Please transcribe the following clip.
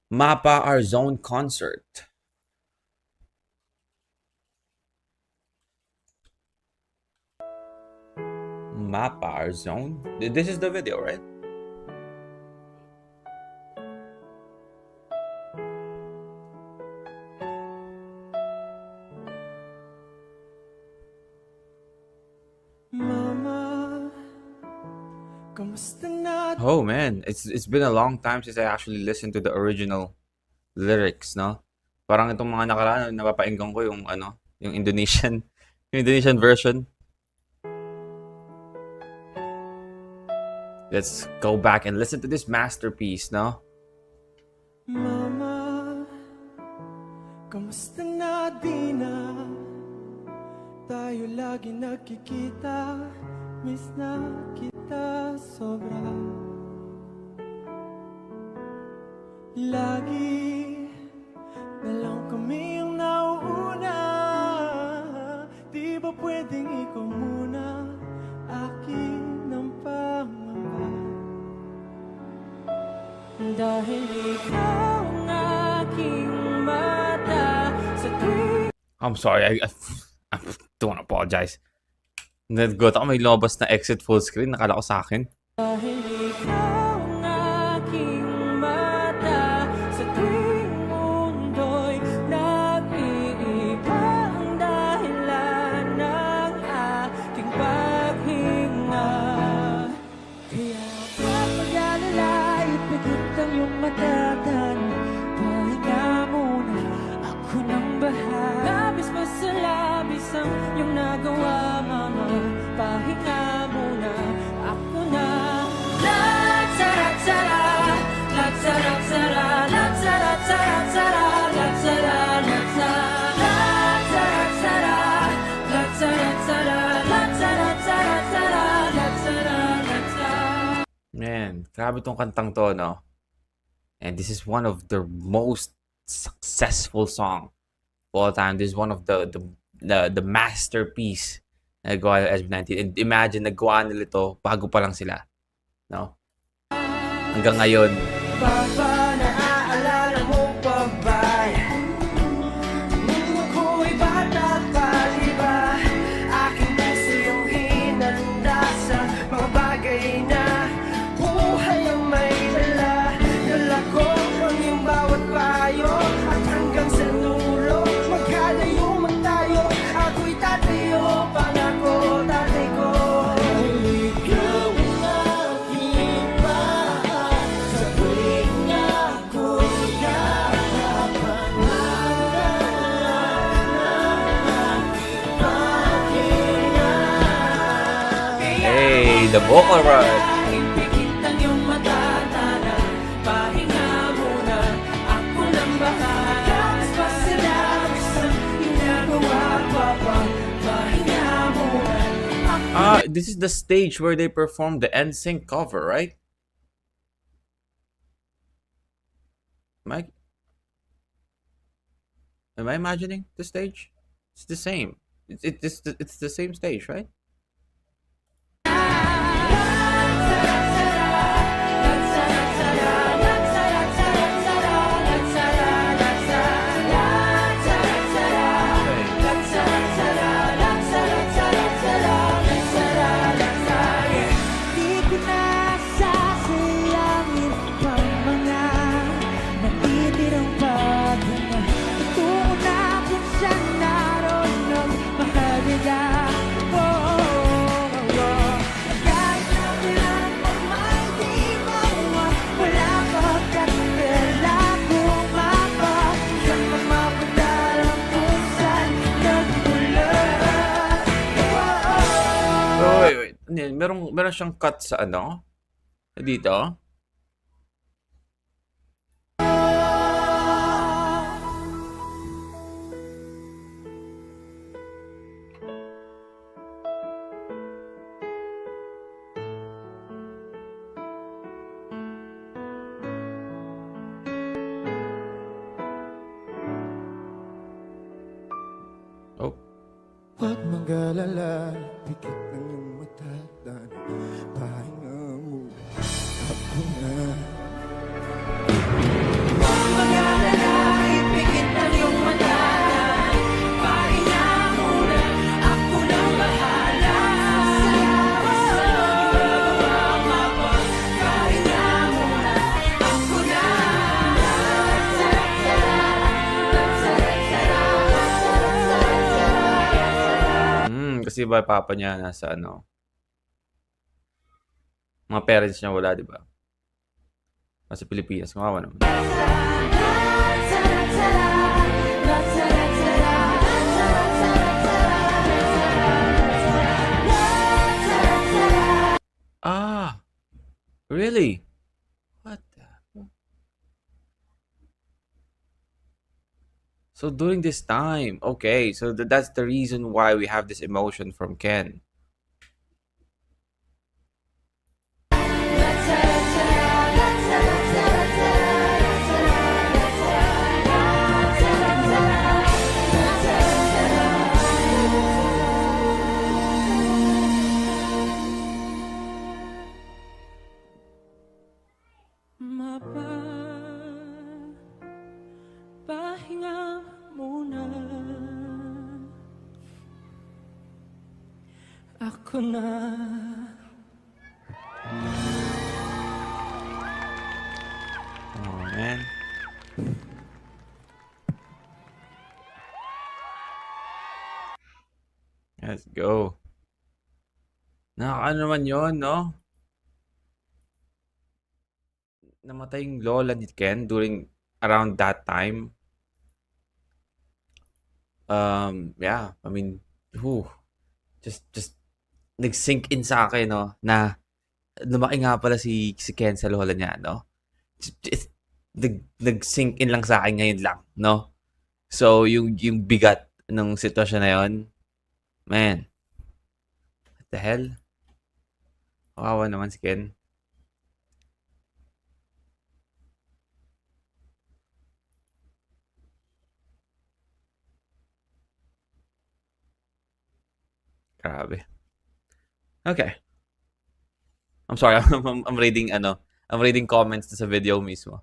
Mapa Our Zone concert. Mapa Our Zone. This is the video, right? Mama, kamusta na? Oh man, it's been a long time since I actually listened to the original lyrics, no? Parang itong mga nakaraan, napapainggan ko yung yung Indonesian, yung Indonesian version. Let's go back and listen to this masterpiece, no? Mama, kamusta na di na? Tayo lagi nagkikita, miss na kita sobra. Lagi na lang kami yung nauuna. Di ba pwedeng ikaw muna, akin ang pangamba? Dahil ikaw ang aking mata sa tuwing I'm sorry, I don't want to apologize. Nag-got ako may lumabas na exit full screen, nakala ko sa akin. Dahil ikaw ang aking mata sa tuwing mundo'y nag-iiba ang dahilan ng aking paghinga. Kaya huwag mag-alala, ipigit ang iyong matatan. Pahinga muna, ako nang bahala. Labis pa sa labis ang iyong nagawa, mama. Pahinga muna, ako na. Latsara-tsara, latsara-tsara, latsara-tsara, latsara-tsara, latsara-tsara, latsara-tsara, latsara-tsara, latsara-tsara. Man, grabe tong kantang to, no? And this is one of the most successful song of all time. This is one of the masterpiece na nagawa ng SB19. And imagine, nagawa nila ito bago pa lang sila. No? Hanggang ngayon. Papa, naaalala mo pa ba? Nung ako'y bata pa, di ba? Aking puso yung hinanda sa mga bagay na buhay ang may dala. Dala ko ang iyong bawat payo at hanggang sa dulo magkalayo man tayo. Ako'y tatayo, pangako, tatay ko. Dahil ikaw ang aking mahal sa tuwing ako'y Hey, the vocal run. Ipikit ang iyong matatana. Pahinga muna, ako nang bahala. Mas pasalabis ang ginagawa, Papa. Pahinga muna. This is the stage where they performed the NSYNC cover, right? Am I imagining the stage? It's the same. It's the same stage, right? Di ko na sasayangin pang mga natitirang paghinga. Tungo na kung saan naroon ng mahalaga. Kahit na kailan pa may di mawa, wala pagkat wala bumaba. Saan pa mapadalang kung saan nagmula. Oh, wait. Meron siyang cut sa dito. Oh. Huwag mag-alala, pikit ng iyong matatan. Pahinga mo, ako na. Kasi ba papa niya nasa ano, mga parents niya wala, di ba? Nasa Pilipinas, kawawa naman. Ah, really? What the? So during this time, okay, so that's the reason why we have this emotion from Ken. Pahinga muna. Ako na. Oh man. Let's go. Nakakaano naman yun, no? Namatay yung lola ni Ken around that time. Yeah, I mean, just nag-sink in sa akin, no, na lumaki nga pala si Ken sa lola niya, no? Just, nag-sink in lang sa akin ngayon lang, no? So, yung bigat ng sitwasyon na yun, man, what the hell? Kawawa naman si Ken. Grabe. Okay. I'm sorry, I'm reading comments sa video mismo.